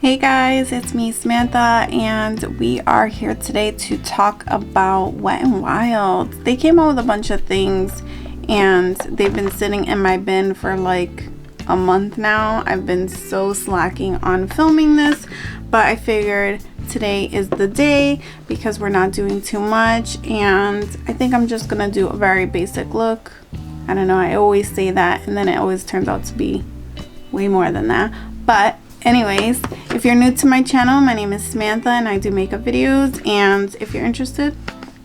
Hey guys, it's me Samantha, and we are here today to talk about Wet n Wild. They came out with a bunch of things and they've been sitting in my bin for like a month now. I've been so slacking on filming this, but I figured today is the day because we're not doing too much, and I think I'm just gonna do a very basic look. I don't know, I always say that and then it always turns out to be way more than that. But anyways, if you're new to my channel, my name is Samantha and I do makeup videos, and if you're interested,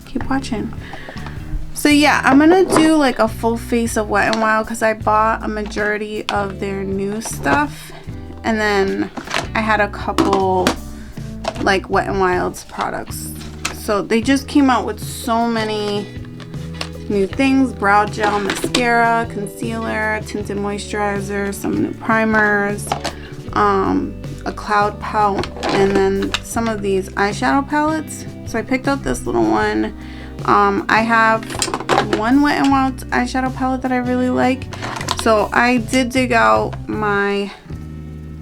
keep watching. So yeah, I'm gonna do like a full face of Wet n Wild because I bought a majority of their new stuff, and then I had a couple like Wet n Wild's products. So they just came out with so many new things: brow gel, mascara, concealer, tinted moisturizer, some new primers, a cloud palette, and then some of these eyeshadow palettes. So I picked out this little one. I have one Wet n Wild eyeshadow palette that I really like, so I did dig out my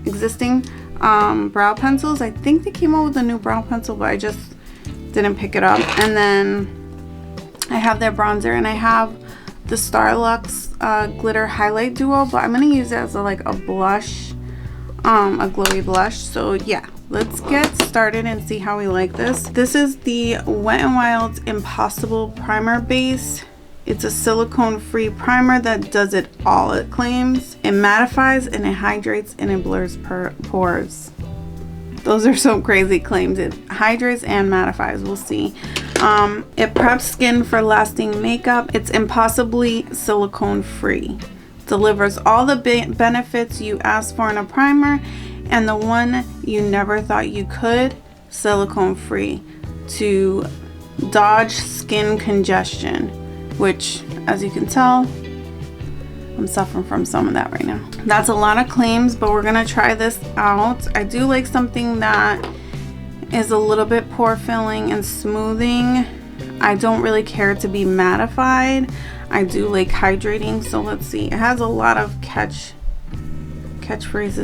existing brow pencils. I think they came out with a new brow pencil, but I just didn't pick it up. And then I have their bronzer, and I have the Starluxe glitter highlight duo, but I'm gonna use it as a blush, a glowy blush. So yeah, let's get started and see how we like this. This is the Wet n Wild Impossible Primer Base. It's a silicone-free primer that does it all, it claims. It mattifies and it hydrates and it blurs pores. Those are some crazy claims. It hydrates and mattifies. We'll see. It preps skin for lasting makeup. It's impossibly silicone-free. Delivers all the benefits you asked for in a primer, and the one you never thought you could, silicone-free, to dodge skin congestion, which, as you can tell, I'm suffering from some of that right now. That's a lot of claims, but we're gonna try this out. I do like something that is a little bit pore filling and smoothing. I don't really care to be mattified. I do like hydrating, so let's see. It has a lot of catchphrases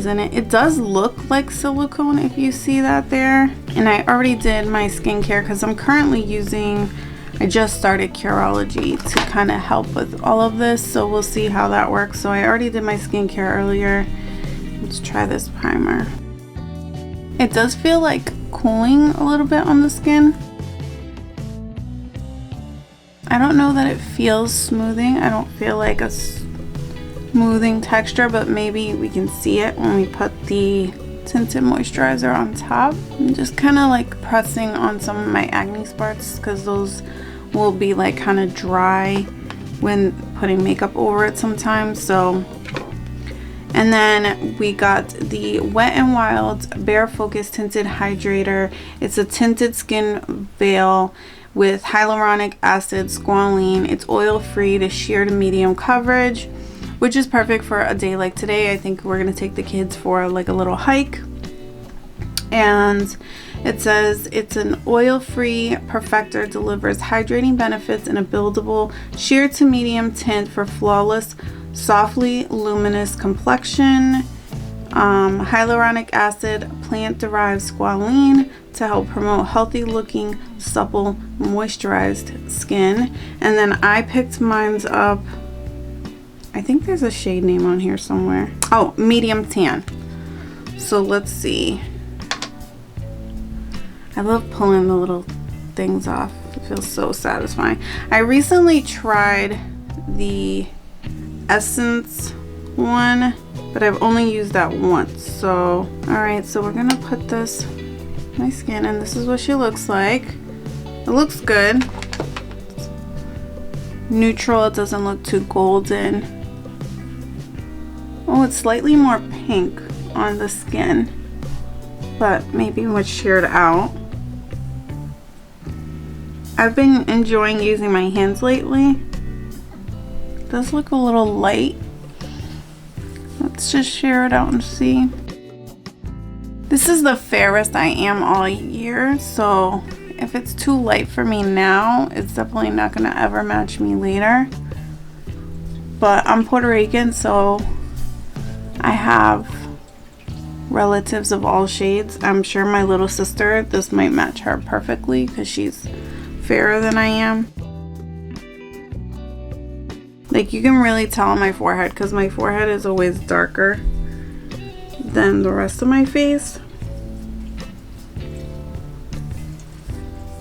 in it. It does look like silicone if you see that there. And I already did my skincare because I'm currently using, I just started Curology to kind of help with all of this, so we'll see how that works. So I already did my skincare earlier. Let's try this primer. It does feel like cooling a little bit on the skin. I don't know that it feels smoothing. I don't feel like a smoothing texture, but maybe we can see it when we put the tinted moisturizer on top. I'm just kind of like pressing on some of my acne spots because those will be like kind of dry when putting makeup over it sometimes. So, and then we got the Wet n Wild Bare Focus Tinted Hydrator. It's a tinted skin veil with hyaluronic acid squalene. It's oil free to sheer to medium coverage, which is perfect for a day like today. I think we're gonna take the kids for like a little hike. And it says it's an oil-free perfector, delivers hydrating benefits in a buildable sheer to medium tint for flawless, softly luminous complexion. Hyaluronic acid, plant-derived squalene to help promote healthy looking, supple, moisturized skin. And then I picked mine's up, I think there's a shade name on here somewhere. Oh, medium tan. So let's see. I love pulling the little things off. It feels so satisfying. I recently tried the Essence one, but I've only used that once. So, alright, so we're gonna put this on my skin, and this is what she looks like. It looks good. It's neutral, it doesn't look too golden. Oh, it's slightly more pink on the skin, but maybe what's sheared out. I've been enjoying using my hands lately. It does look a little light. Let's just share it out and see. This is the fairest I am all year, so if it's too light for me now, it's definitely not gonna ever match me later. But I'm Puerto Rican, so I have relatives of all shades. I'm sure my little sister, this might match her perfectly because she's fairer than I am. Like, you can really tell on my forehead because my forehead is always darker than the rest of my face.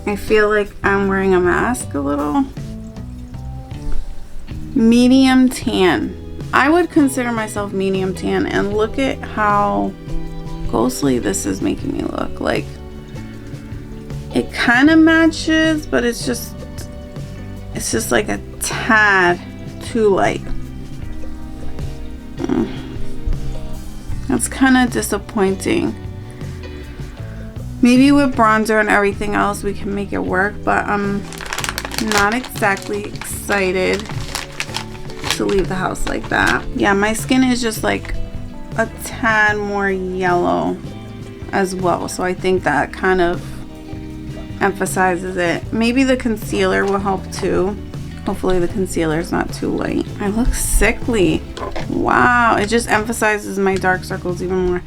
I feel like I'm wearing a mask a little. Medium tan. I would consider myself medium tan, and look at how ghostly this is making me look. Like, it kind of matches, but it's just like a tad too light. That's kind of disappointing. Maybe with bronzer and everything else we can make it work, but I'm not exactly excited to leave the house like that. Yeah, my skin is just like a tad more yellow as well, so I think that kind of emphasizes it. Maybe the concealer will help too. Hopefully the concealer is not too light. I look sickly. Wow, it just emphasizes my dark circles even more.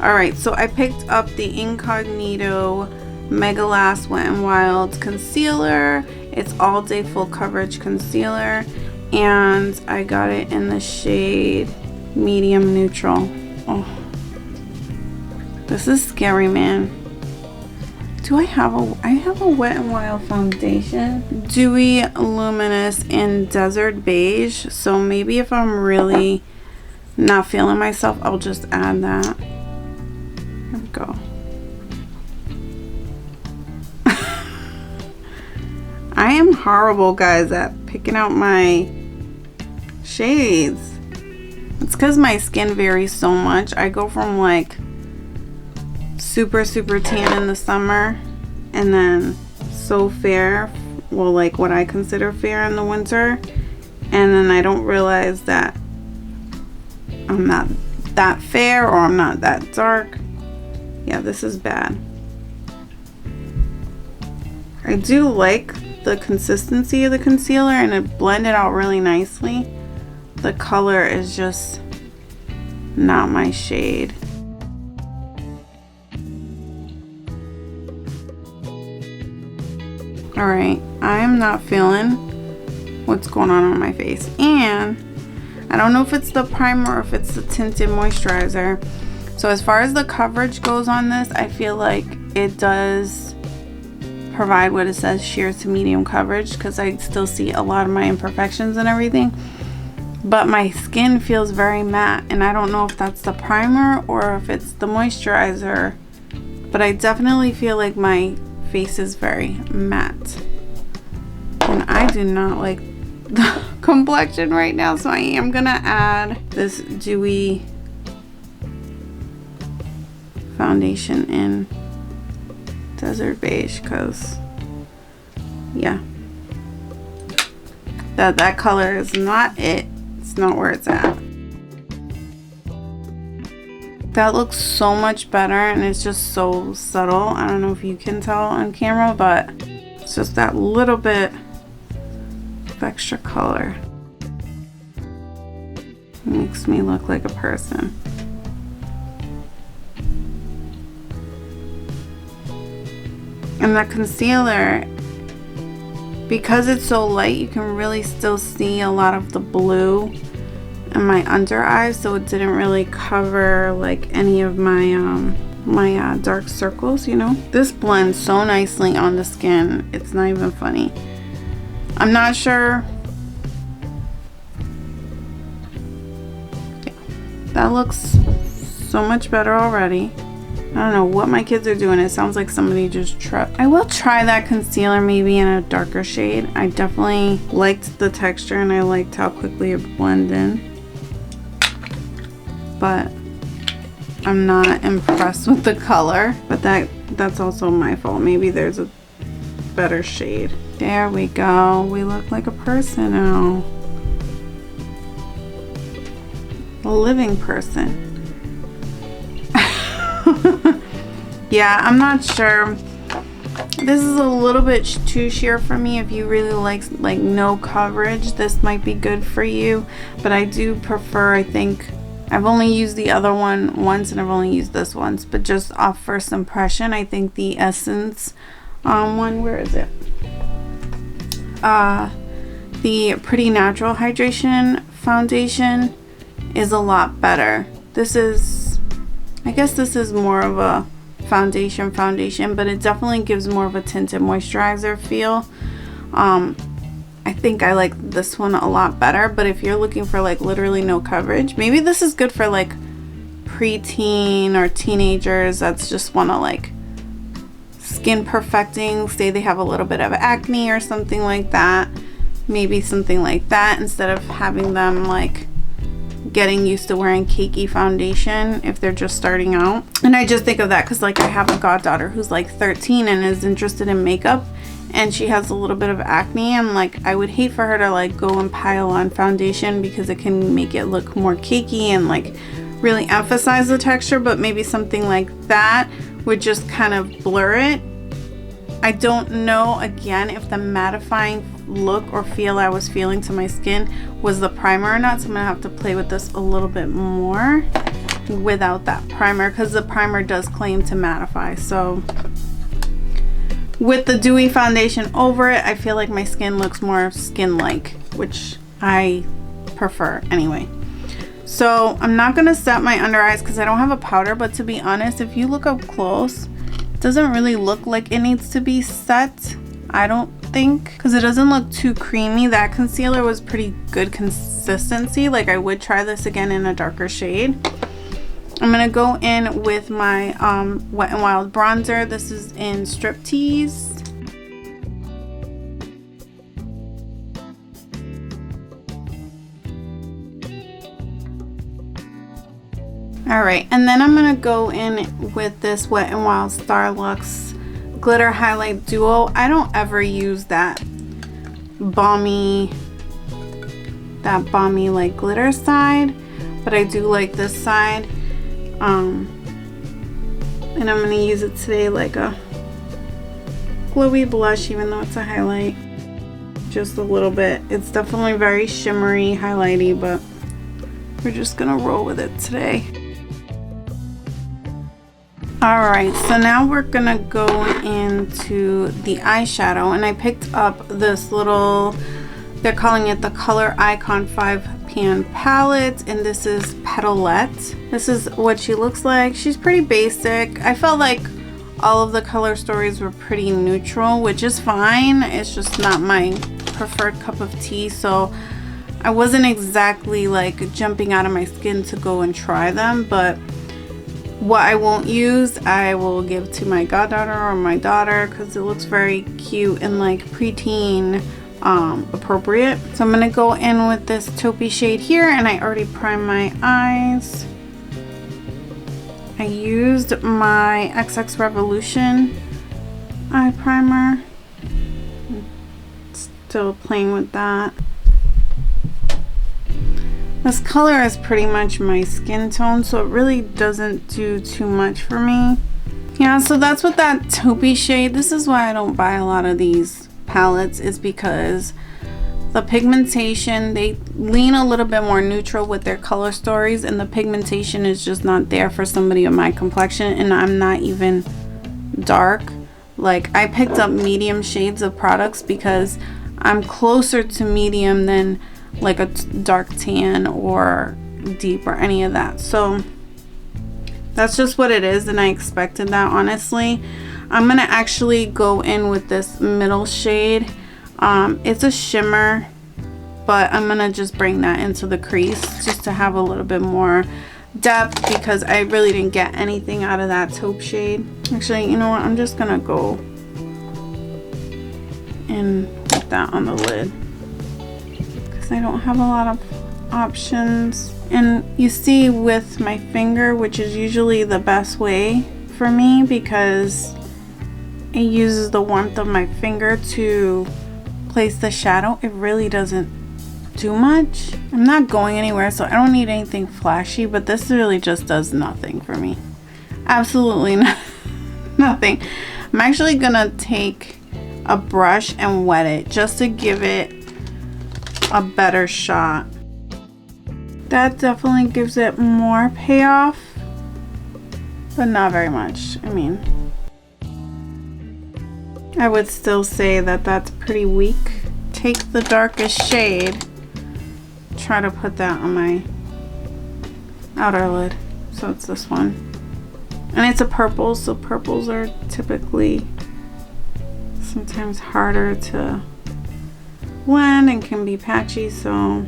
All right, so I picked up the Incognito Mega Last Wet n Wild concealer. It's all day full coverage concealer, and I got it in the shade medium neutral. Oh, this is scary, man. Do I have a Wet n Wild foundation? Dewy Luminous in Desert Beige. So maybe if I'm really not feeling myself, I'll just add that. There we go. I am horrible, guys, at picking out my shades. It's because my skin varies so much. I go from like super tan in the summer, and then so fair, well, like what I consider fair in the winter, and then I don't realize that I'm not that fair or I'm not that dark. Yeah, this is bad. I do like the consistency of the concealer, and it blended out really nicely. The color is just not my shade. All right, I'm not feeling what's going on my face, and I don't know if it's the primer or if it's the tinted moisturizer. So as far as the coverage goes on this, I feel like it does provide what it says, sheer to medium coverage, because I still see a lot of my imperfections and everything, but my skin feels very matte, and I don't know if that's the primer or if it's the moisturizer, but I definitely feel like my face is very matte, and I do not like the complexion right now, so I am gonna add this dewy foundation in Desert Beige, because yeah, that color is not it. It's not where it's at. That looks so much better, and it's just so subtle. I don't know if you can tell on camera, but it's just that little bit of extra color. It makes me look like a person. And the concealer, because it's so light, you can really still see a lot of the blue in my under eyes, so it didn't really cover like any of my dark circles, you know. This blends so nicely on the skin, it's not even funny. I'm not sure. Yeah, that looks so much better already. I don't know what my kids are doing. It sounds like somebody just tripped. I will try that concealer maybe in a darker shade. I definitely liked the texture, and I liked how quickly it blended in. But I'm not impressed with the color. But that's also my fault. Maybe there's a better shade. There we go. We look like a person now. A living person. Yeah, I'm not sure. This is a little bit too sheer for me. If you really like no coverage, this might be good for you, but I do prefer, I think I've only used the other one once and I've only used this once, but just off first impression, I think the Essence one, where is it? The Pretty Natural Hydration Foundation is a lot better. This is, I guess this is more of a foundation, but it definitely gives more of a tinted moisturizer feel. I think I like this one a lot better, but if you're looking for like literally no coverage, maybe this is good for like preteen or teenagers that's just want to like skin perfecting, say they have a little bit of acne or something like that. Maybe something like that instead of having them like getting used to wearing cakey foundation if they're just starting out. And I just think of that because like I have a goddaughter who's like 13 and is interested in makeup, and she has a little bit of acne, and like I would hate for her to like go and pile on foundation because it can make it look more cakey and like really emphasize the texture, but maybe something like that would just kind of blur it. I don't know again if the mattifying look or feel I was feeling to my skin was the primer or not, so I'm gonna have to play with this a little bit more without that primer, because the primer does claim to mattify. So with the dewy foundation over it, I feel like my skin looks more skin-like, which I prefer anyway. So I'm not gonna set my under eyes because I don't have a powder, but to be honest, if you look up close, it doesn't really look like it needs to be set, I don't think, because it doesn't look too creamy. That concealer was pretty good consistency. Like I would try this again in a darker shade. I'm gonna go in with my Wet n Wild bronzer. This is in Striptease. Alright, and then I'm gonna go in with this Wet n Wild Starluxe Glitter Highlight Duo. I don't ever use that balmy like glitter side, but I do like this side. And I'm gonna use it today like a glowy blush, even though it's a highlight, just a little bit. It's definitely very shimmery, highlighty, but we're just gonna roll with it today. Alright, so now we're gonna go into the eyeshadow, and I picked up this little, they're calling it the Color Icon 5 Pan palette, and this is Petalette. This is what she looks like. She's pretty basic. I felt like all of the color stories were pretty neutral, which is fine. It's just not my preferred cup of tea, so I wasn't exactly like jumping out of my skin to go and try them. But what I won't use, I will give to my goddaughter or my daughter because it looks very cute and like preteen appropriate. So I'm gonna go in with this taupey shade here, and I already primed my eyes. I used my XX Revolution eye primer. Still playing with that. This color is pretty much my skin tone, so it really doesn't do too much for me. Yeah, so that's what that taupey shade. This is why I don't buy a lot of these palettes, is because the pigmentation, they lean a little bit more neutral with their color stories, and the pigmentation is just not there for somebody of my complexion, and I'm not even dark. Like, I picked up medium shades of products because I'm closer to medium than like a dark tan or deep or any of that. So that's just what it is, and I expected that, honestly. I'm gonna actually go in with this middle shade. It's a shimmer, but I'm gonna just bring that into the crease just to have a little bit more depth, because I really didn't get anything out of that taupe shade. Actually, you know what, I'm just gonna go and put that on the lid because I don't have a lot of options. And you see with my finger, which is usually the best way for me because it uses the warmth of my finger to place the shadow, it really doesn't do much. I'm not going anywhere, so I don't need anything flashy, but this really just does nothing for me. Absolutely nothing. I'm actually gonna take a brush and wet it just to give it a better shot. That definitely gives it more payoff, but not very much. I mean, I would still say that that's pretty weak. Take the darkest shade, try to put that on my outer lid. So it's this one. And it's a purple, so purples are typically sometimes harder to blend and can be patchy, so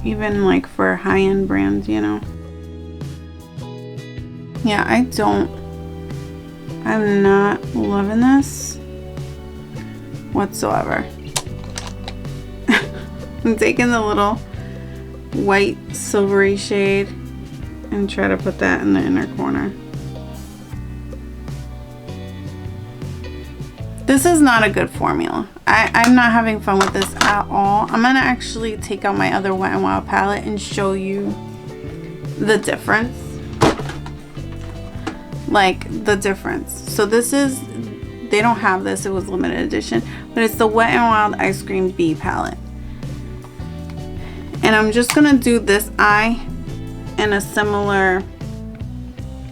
even like for high-end brands, you know. Yeah, I'm not loving this whatsoever. I'm taking the little white silvery shade and try to put that in the inner corner. This is not a good formula. I'm not having fun with this at all. I'm gonna actually take out my other Wet n Wild palette and show you the difference. Like the difference. So this is, they don't have this, it was limited edition, but it's the Wet n Wild Ice Cream Bee palette. And I'm just gonna do this eye in a similar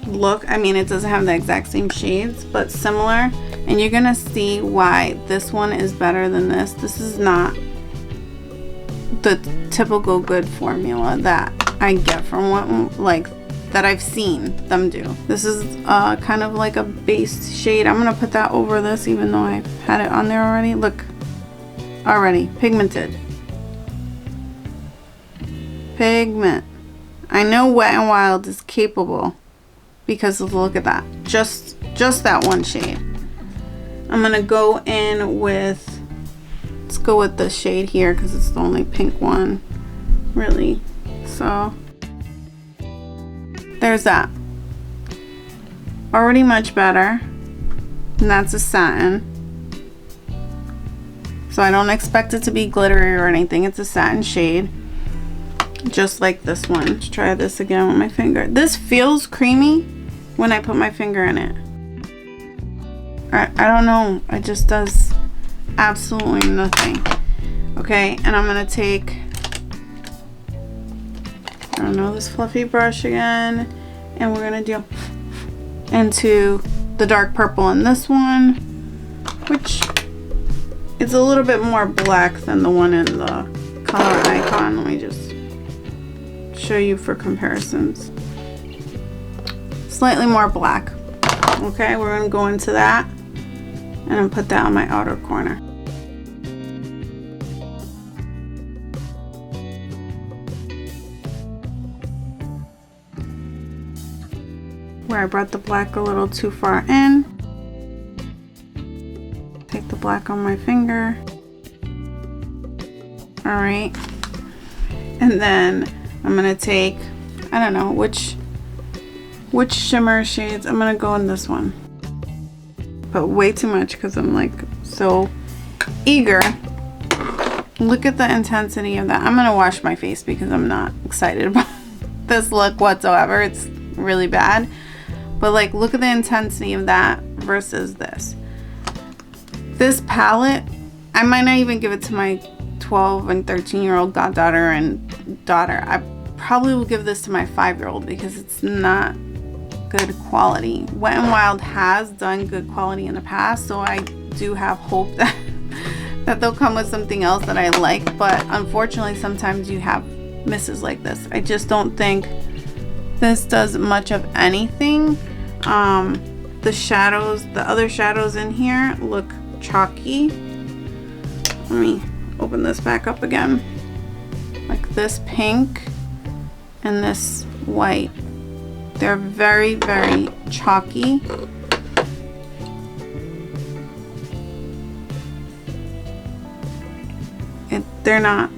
look. I mean, it doesn't have the exact same shades, but similar. And you're gonna see why this one is better than this. This is not the typical good formula that I get from what, like, that I've seen them do. This is kind of like a base shade. I'm gonna put that over this even though I've had it on there already. Look, already pigmented. Pigment. I know Wet n Wild is capable because look at that. Just that one shade. I'm gonna go in with, let's go with the shade here because it's the only pink one, really. So there's that. Already much better. And that's a satin. So I don't expect it to be glittery or anything. It's a satin shade. Just like this one. Let's try this again with my finger. This feels creamy when I put my finger in it. I don't know. It just does absolutely nothing. Okay, and I'm gonna take, I don't know, this fluffy brush again, and we're gonna do into the dark purple in this one, which is a little bit more black than the one in the color icon. Let me just show you for comparisons. Slightly more black. Okay, we're gonna go into that and then put that on my outer corner. Where I brought the black a little too far in. Take the black on my finger. All right. And then I'm gonna take, I don't know, which shimmer shades. I'm gonna go in this one. But way too much because I'm like so eager. Look at the intensity of that. I'm gonna wash my face because I'm not excited about this look whatsoever. It's really bad. But like, look at the intensity of that versus this. This palette, I might not even give it to my 12 and 13-year-old goddaughter and daughter. I probably will give this to my 5-year-old because it's not good quality. Wet n Wild has done good quality in the past, so I do have hope that that they'll come with something else that I like, but unfortunately sometimes you have misses like this. I just don't think this does much of anything. The shadows, the other shadows in here look chalky. Let me open this back up again. Like this pink and this white. They're very, very chalky. They're not,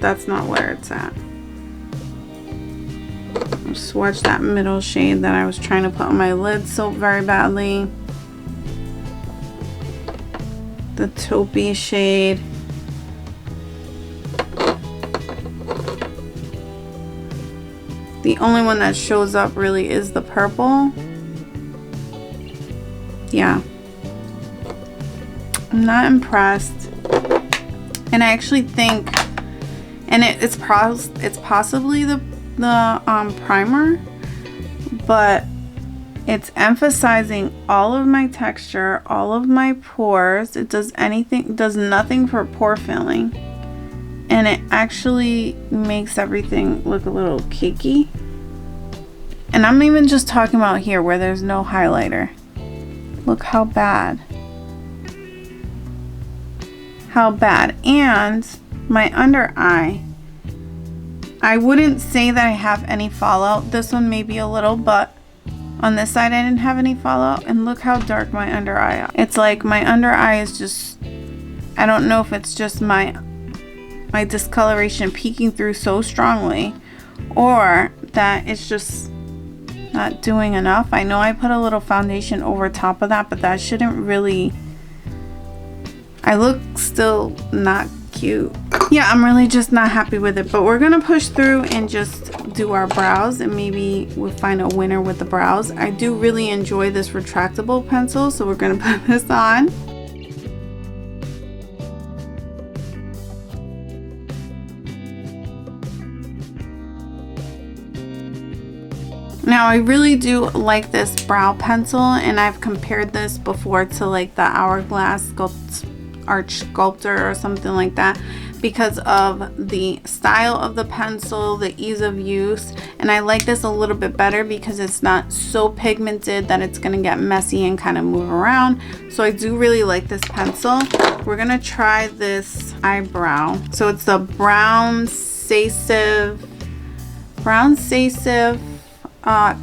that's not where it's at. Just watch that middle shade that I was trying to put on my lid so very badly. The taupey shade. The only one that shows up really is the purple. Yeah. I'm not impressed. And I actually think And it's possibly the primer, but it's emphasizing all of my texture, all of my pores. It does nothing for pore filling, and it actually makes everything look a little cakey. And I'm even just talking about here where there's no highlighter. Look how bad. How bad. And my under eye, I wouldn't say that I have any fallout. This one may be a little, but on this side I didn't have any fallout. And look how dark my under eye is. It's like my under eye is just, I don't know if it's just my discoloration peeking through so strongly, or that it's just not doing enough. I know I put a little foundation over top of that, but that shouldn't really, I look still not cute. Yeah, I'm really just not happy with it, but we're gonna push through and just do our brows, and maybe we'll find a winner with the brows. I do really enjoy this retractable pencil, so we're gonna put this on. Now I really do like this brow pencil, and I've compared this before to like the Hourglass Arch Sculptor or something like that, because of the style of the pencil, the ease of use. And I like this a little bit better because it's not so pigmented that it's gonna get messy and kind of move around. So I do really like this pencil. We're gonna try this eyebrow. So it's the Brown Sasive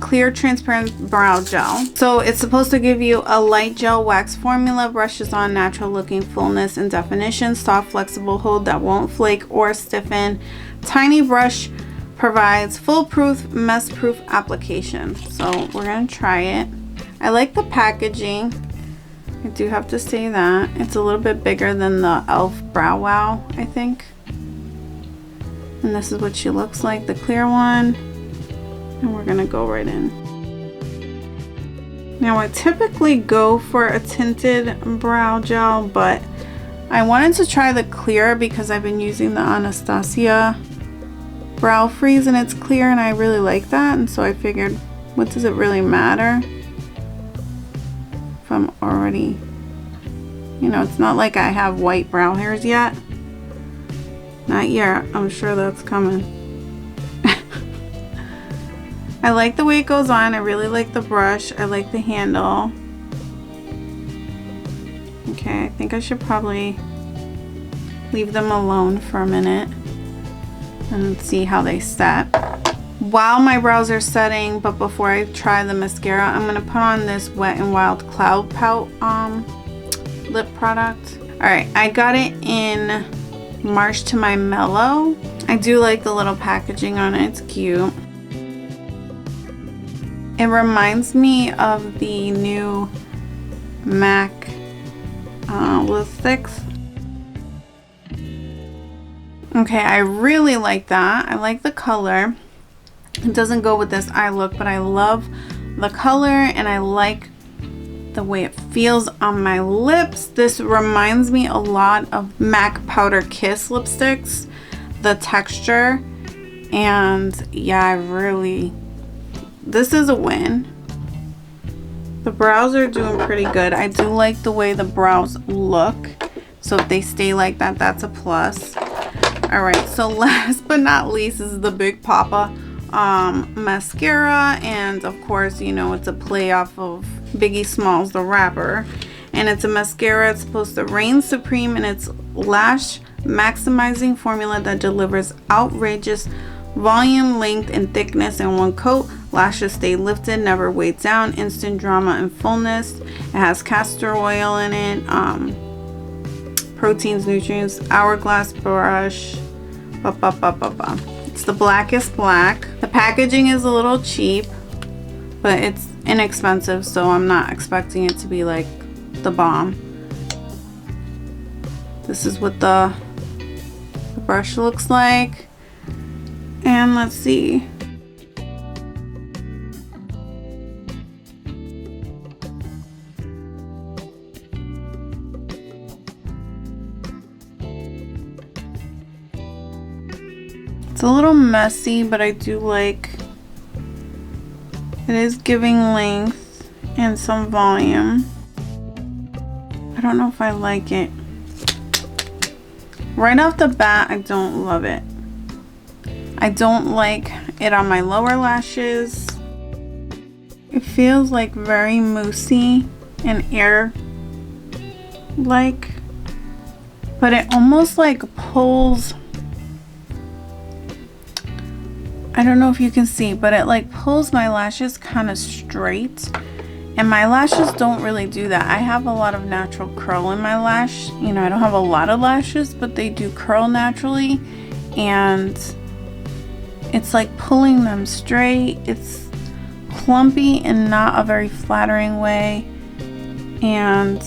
clear transparent brow gel. So it's supposed to give you a light gel wax formula, brushes on natural looking fullness and definition, soft flexible hold that won't flake or stiffen, tiny brush, provides foolproof mess proof application. So we're gonna try it. I like the packaging, I do have to say that. It's a little bit bigger than the e.l.f. Brow Wow, I think. And this is what she looks like, the clear one. And we're gonna go right in. Now I typically go for a tinted brow gel, but I wanted to try the clear because I've been using the Anastasia Brow Freeze and it's clear, and I really like that. And so I figured, what does it really matter if I'm already, you know, it's not like I have white brow hairs yet. Not yet, I'm sure that's coming. I like the way it goes on. I really like the brush. I like the handle. Okay, I think I should probably leave them alone for a minute and see how they set. While my brows are setting, but before I try the mascara, I'm gonna put on this Wet n Wild Cloud Pout lip product. All right, I got it in March to My Mellow. I do like the little packaging on it, it's cute. It reminds me of the new MAC lipsticks. Okay, I really like that. I like the color. It doesn't go with this eye look, but I love the color and I like the way it feels on my lips. This reminds me a lot of MAC Powder Kiss lipsticks, the texture. And yeah, this is a win. The brows are doing pretty good. I do like the way the brows look. So if they stay like that, that's a plus. All right, so last but not least is the Big Papa mascara. And of course, you know, it's a play off of Biggie Smalls, the rapper. And it's a mascara. It's supposed to reign supreme in its lash maximizing formula that delivers outrageous volume, length, and thickness in one coat. Lashes stay lifted, never weighed down, instant drama and fullness. It has castor oil in it, proteins, nutrients, hourglass brush. It's the blackest black. The packaging is a little cheap, but it's inexpensive, so I'm not expecting it to be like the bomb. This is what the brush looks like. And let's see. It's a little messy, but I do like it is giving length and some volume. I don't know if I like it. Right off the bat, I don't love it. I don't like it on my lower lashes. It feels like very moussey and air-like, but it almost like pulls. I don't know if you can see, but it like pulls my lashes kind of straight. And my lashes don't really do that. I have a lot of natural curl in my lash. You know, I don't have a lot of lashes, but they do curl naturally. And it's like pulling them straight. It's clumpy in not a very flattering way. And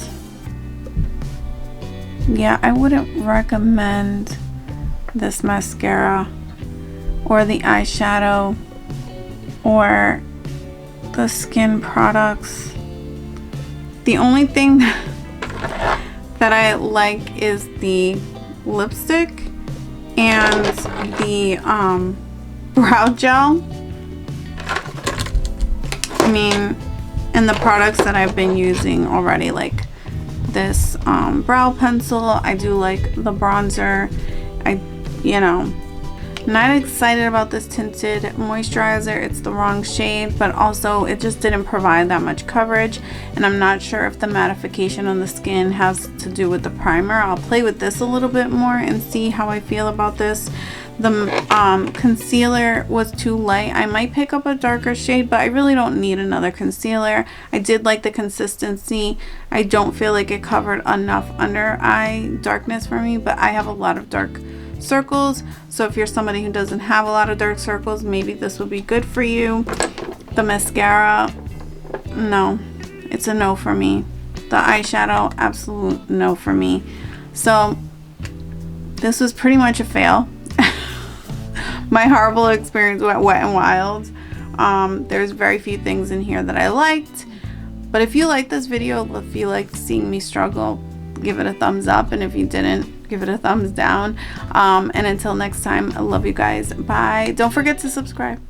yeah, I wouldn't recommend this mascara or the eyeshadow or the skin products. The only thing that I like is the lipstick and the brow gel. I mean, and the products that I've been using already, like this brow pencil. I do like the bronzer. You know, not excited about this tinted moisturizer. It's the wrong shade, but also it just didn't provide that much coverage, and I'm not sure if the mattification on the skin has to do with the primer. I'll play with this a little bit more and see how I feel about this. The concealer was too light. I might pick up a darker shade, but I really don't need another concealer. I did like the consistency. I don't feel like it covered enough under eye darkness for me, but I have a lot of dark circles, so if you're somebody who doesn't have a lot of dark circles, maybe this would be good for you. The mascara, no, it's a no for me. The eyeshadow, absolute no for me. So this was pretty much a fail. My horrible experience with Wet n Wild. There's very few things in here that I liked, but if you like this video, if you like seeing me struggle, give it a thumbs up, and if you didn't, give it a thumbs down. And until next time, I love you guys. Bye. Don't forget to subscribe.